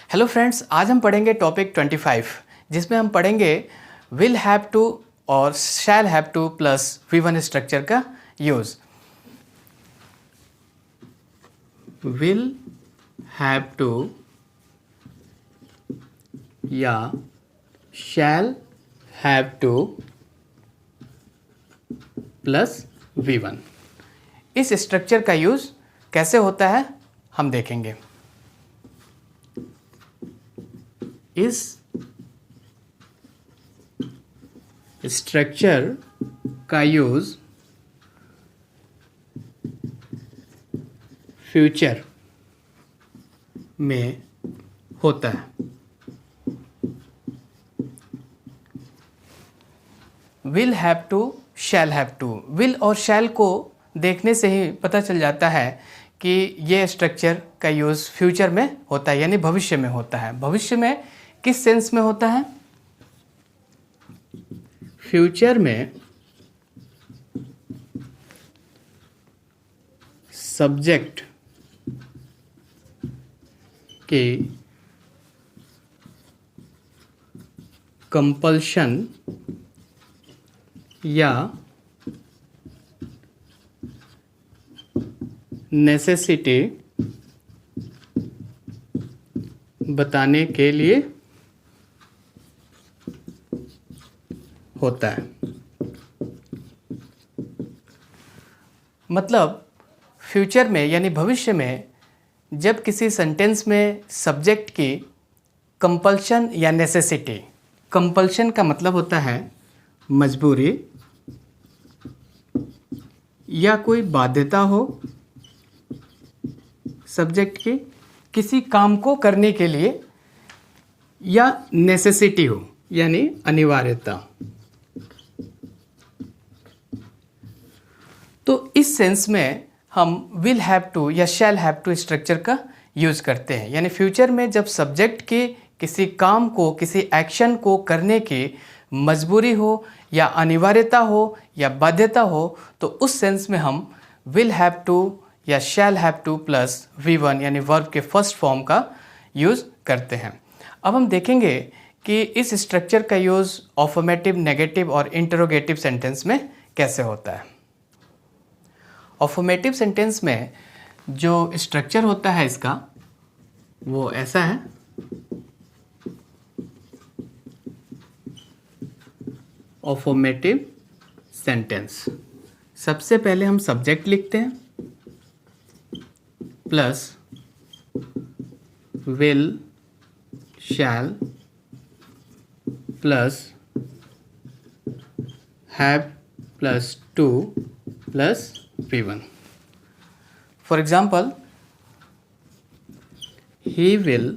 Hello friends, आज हम पढ़ेंगे टॉपिक 25 जिसमें हम पढ़ेंगे विल हैव टू और शैल have two plus V1 structure का यूज़। विल हैव टू या शैल हैव टू प्लस V1, इस स्ट्रक्चर का यूज़ कैसे होता है हम देखेंगे। इस स्ट्रक्चर का यूज़ फ्यूचर में होता है। Will have to, shall have to. Will और शैल को देखने से ही पता चल जाता है कि ये स्ट्रक्चर का यूज़ फ्यूचर में होता है, यानी भविष्य में होता है। भविष्य में किस सेंस में होता है? फ्यूचर में सब्जेक्ट के कंपल्शन या नेसेसिटी बताने के लिए होता है। मतलब फ्यूचर में यानी भविष्य में जब किसी सेंटेंस में सब्जेक्ट की कंपल्शन या नेसेसिटी, कंपल्शन का मतलब होता है मजबूरी या कोई बाध्यता हो सब्जेक्ट की किसी काम को करने के लिए, या नेसेसिटी हो यानी अनिवार्यता, तो इस सेंस में हम विल हैव टू या शैल हैव टू स्ट्रक्चर का यूज़ करते हैं। यानी फ्यूचर में जब सब्जेक्ट की किसी काम को, किसी एक्शन को करने की मजबूरी हो या अनिवार्यता हो या बाध्यता हो, तो उस सेंस में हम विल हैव टू या शैल हैव टू प्लस V1 यानी वर्ब के फर्स्ट फॉर्म का यूज़ करते हैं। अब हम देखेंगे कि इस स्ट्रक्चर का यूज़ अफर्मेटिव, नेगेटिव और इंटरोगेटिव सेंटेंस में कैसे होता है। अफर्मेटिव सेंटेंस में जो स्ट्रक्चर होता है इसका वो ऐसा है। अफर्मेटिव सेंटेंस, सबसे पहले हम सब्जेक्ट लिखते हैं plus will, shell plus have plus two plus V1. For example, he will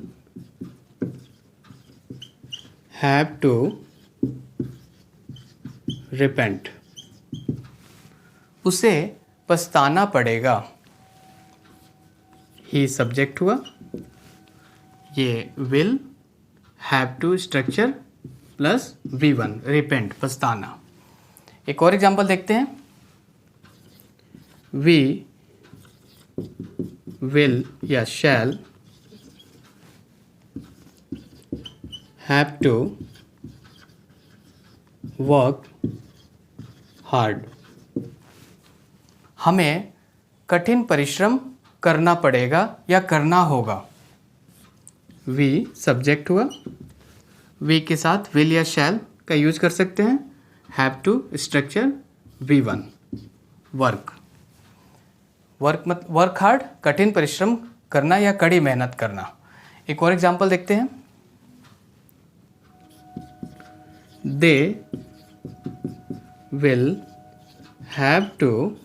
have to repent. उसे पछताना पड़ेगा। ही सब्जेक्ट हुआ, ये will have to structure plus V1 repent, पछताना। एक और एग्जांपल देखते हैं। We will या shall have to work hard. हमें कठिन परिश्रम करना पड़ेगा या करना होगा। We सब्जेक्ट हुआ, we के साथ will या shall का यूज कर सकते हैं। have to structure V1 work, work hard, कठिन परिश्रम करना या कड़ी मेहनत करना। एक और एग्जांपल देखते हैं। They will have two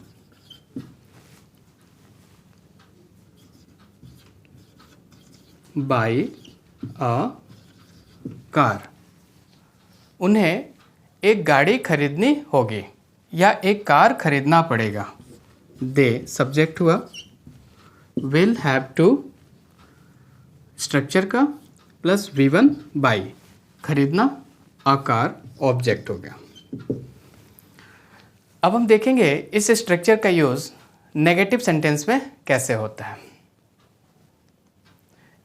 by a car. उन्हें एक गाड़ी खरीदनी होगी या एक कार खरीदना पड़ेगा। दे सब्जेक्ट हुआ, विल हैव टू स्ट्रक्चर का प्लस V1 बाई, खरीदना, अ कार ऑब्जेक्ट हो गया। अब हम देखेंगे इस स्ट्रक्चर का यूज़ नेगेटिव सेंटेंस में कैसे होता है।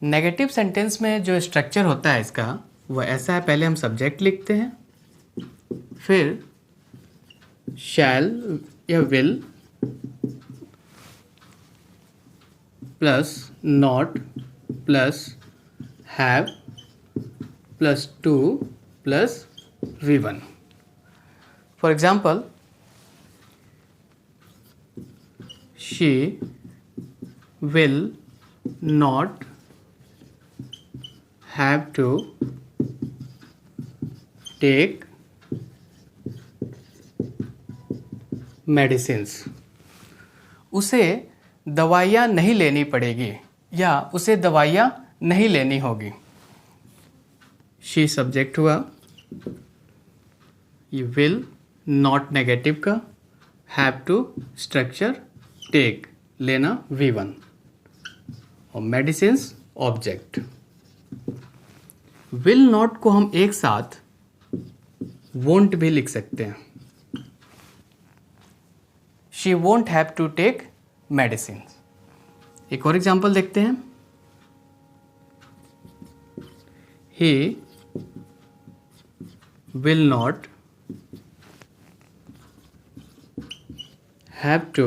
नेगेटिव सेंटेंस में जो स्ट्रक्चर होता है इसका वह ऐसा है, पहले हम सब्जेक्ट लिखते हैं, फिर शैल या will plus not plus have plus two plus V1. For example, she will not have to take medicines. उसे दवाइयाँ नहीं लेनी पड़ेगी या उसे दवाइयाँ नहीं लेनी होगी। she सब्जेक्ट हुआ, ये will नॉट नेगेटिव का, हैव टू स्ट्रक्चर, टेक लेना V1 और मेडिसिन्स ऑब्जेक्ट। विल नॉट को हम एक साथ वोंट भी लिख सकते हैं। She won't have to take medicine. एक और एग्जांपल देखते हैं। He will not have to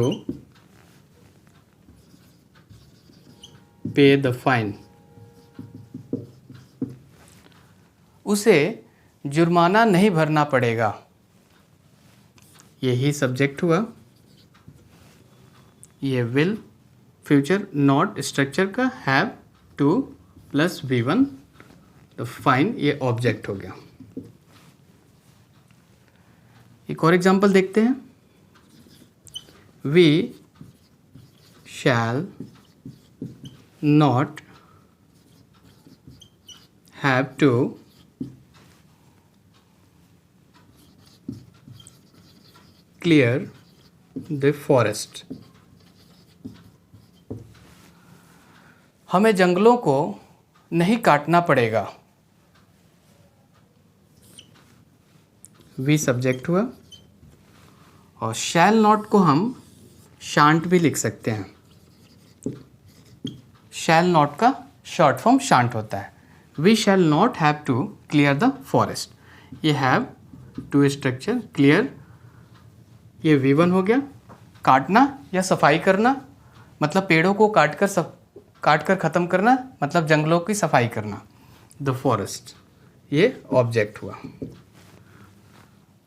pay the fine. उसे जुर्माना नहीं भरना पड़ेगा। यही सब्जेक्ट हुआ, ये विल फ्यूचर नॉट स्ट्रक्चर का, हैव टू प्लस V1 तो फाइन ये ऑब्जेक्ट हो गया। एक और एग्जांपल देखते हैं। We shall not have to clear the forest. हमें जंगलों को नहीं काटना पड़ेगा। We सब्जेक्ट हुआ और शैल नॉट को हम शांट भी लिख सकते हैं। शैल नॉट का शॉर्ट फॉर्म शांट होता है। We shall not have to clear the forest. ये हैव टू स्ट्रक्चर, क्लियर ये V1 हो गया। काटना या सफाई करना मतलब पेड़ों को काट कर ख़त्म करना मतलब जंगलों की सफाई करना, द फॉरेस्ट ये ऑब्जेक्ट हुआ।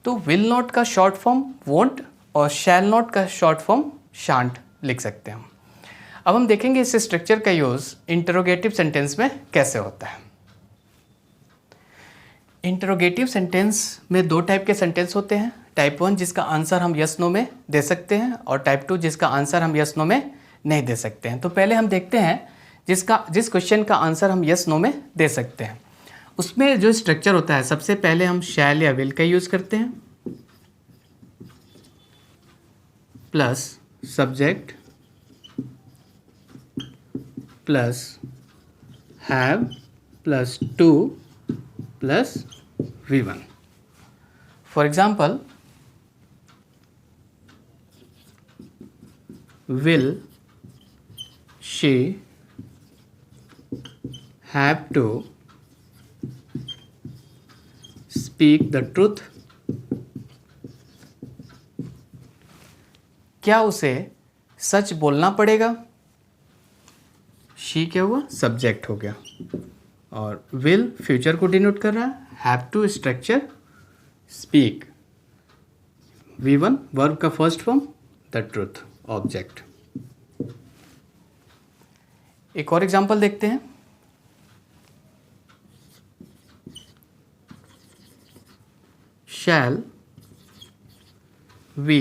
तो विल नॉट का शॉर्ट फॉर्म वोंट और शैल नॉट का शॉर्ट फॉर्म शांट लिख सकते हैं हम। अब हम देखेंगे इस स्ट्रक्चर का यूज़ इंटरोगेटिव सेंटेंस में कैसे होता है। इंटरोगेटिव सेंटेंस में दो टाइप के सेंटेंस होते हैं। टाइप 1 जिसका आंसर हम यस नो में दे सकते हैं और टाइप 2 जिसका आंसर हम यस नो में नहीं दे सकते हैं। तो पहले हम देखते हैं जिस क्वेश्चन का आंसर हम यस नो में दे सकते हैं। उसमें जो स्ट्रक्चर होता है, सबसे पहले हम शैल या विल का यूज़ करते हैं, plus subject plus have plus two plus V1। For example, will she have to speak the truth? क्या उसे सच बोलना पड़ेगा? she क्या हुआ? सब्जेक्ट हो गया और will फ्यूचर को डिनोट कर रहा है, have to structure, speak V1 verb का first form, the truth object. एक और एग्जांपल देखते हैं। shall we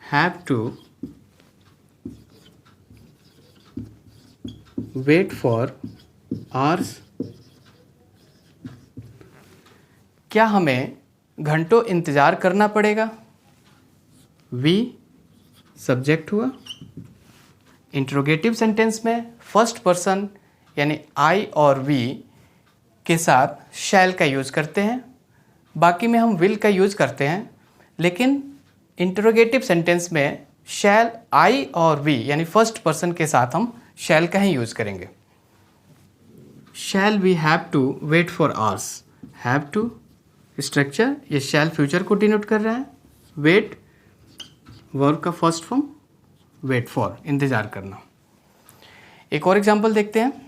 have to wait for hours? क्या हमें घंटों इंतज़ार करना पड़ेगा? वी सब्जेक्ट हुआ। इंट्रोगेटिव सेंटेंस में फर्स्ट पर्सन यानी आई और वी के साथ शैल का यूज़ करते हैं, बाकी में हम विल का यूज़ करते हैं। लेकिन इंट्रोगेटिव सेंटेंस में शैल आई और वी यानी फर्स्ट पर्सन के साथ हम शैल का ही यूज़ करेंगे। Shall we have to wait for hours, have to structure, ये शैल फ्यूचर को डिनोट कर रहा है। वेट वर्ब का फर्स्ट फॉर्म, वेट फॉर इंतज़ार करना। एक और एग्जांपल देखते हैं।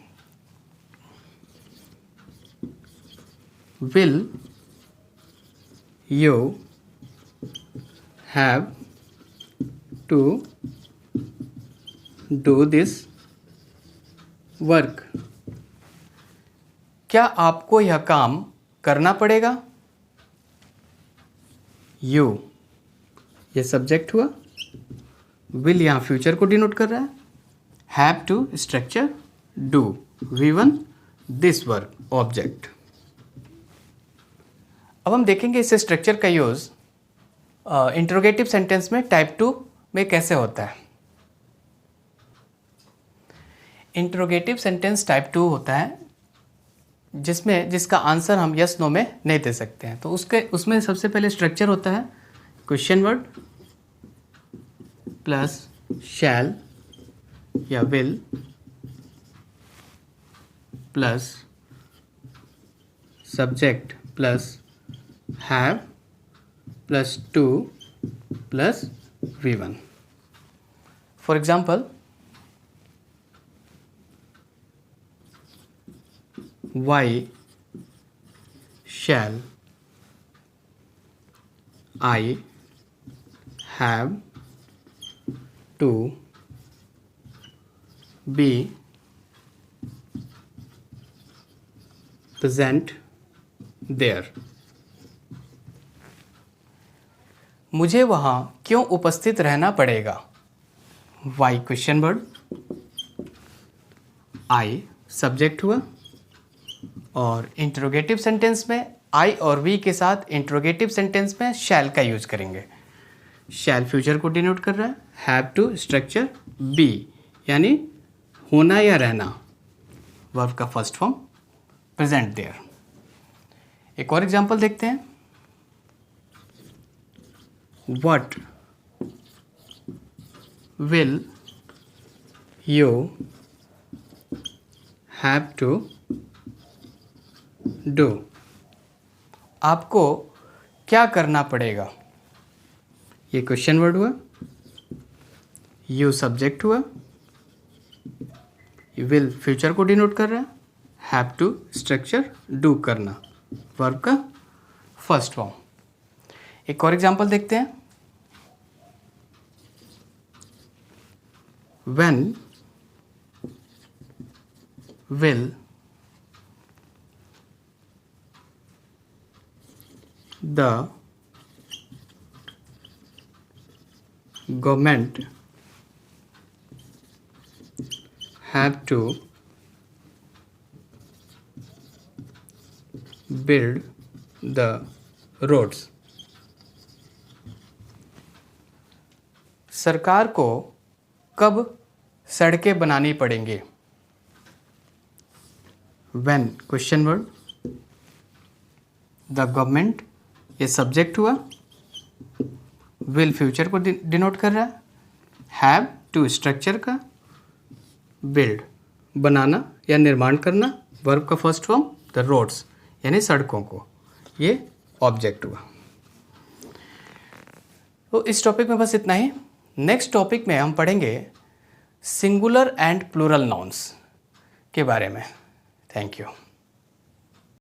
Will you have to do this work, क्या आपको यह काम करना पड़ेगा। यू ये सब्जेक्ट हुआ, विल यहाँ फ्यूचर को डिनोट कर रहा है, have to structure, do V1 this work object. अब हम देखेंगे इस स्ट्रक्चर का यूज़ इंट्रोगेटिव सेंटेंस में टाइप 2 में कैसे होता है। इंट्रोगेटिव सेंटेंस टाइप 2 होता है जिसका आंसर हम यस नो में नहीं दे सकते हैं। तो उसमें सबसे पहले स्ट्रक्चर होता है क्वेश्चन वर्ड प्लस शैल या will plus subject plus have plus two plus V1। For example, why shall I have to be present there? मुझे वहाँ क्यों उपस्थित रहना पड़ेगा। why question word, I subject हुआ, और इंट्रोगेटिव सेंटेंस में आई और वी के साथ इंट्रोगेटिव सेंटेंस में शैल का यूज़ करेंगे। शैल फ्यूचर को डिनोट कर रहा है, हैव टू स्ट्रक्चर बी यानी होना या रहना, वर्ब का फर्स्ट फॉर्म प्रेजेंट देयर। एक और एग्जांपल देखते हैं। What will you have to do, आपको क्या करना पड़ेगा। ये क्वेश्चन वर्ड हुआ, यू सब्जेक्ट हुआ, विल फ्यूचर को डिनोट कर रहा है, हैव टू स्ट्रक्चर डू करना, वर्ब का फर्स्ट फॉर्म। एक और एग्जांपल देखते हैं। When will the government have to build the roads, सरकार को कब सड़कें बनानी पड़ेंगी। when question word, the government ये सब्जेक्ट हुआ, विल फ्यूचर को डिनोट कर रहा है, हैव टू स्ट्रक्चर का, बिल्ड बनाना या निर्माण करना, वर्ब का फर्स्ट फॉर्म, द रोड्स यानी सड़कों को, ये ऑब्जेक्ट हुआ। तो इस टॉपिक में बस इतना ही। नेक्स्ट टॉपिक में हम पढ़ेंगे सिंगुलर एंड प्लूरल नाउन्स के बारे में। Thank you.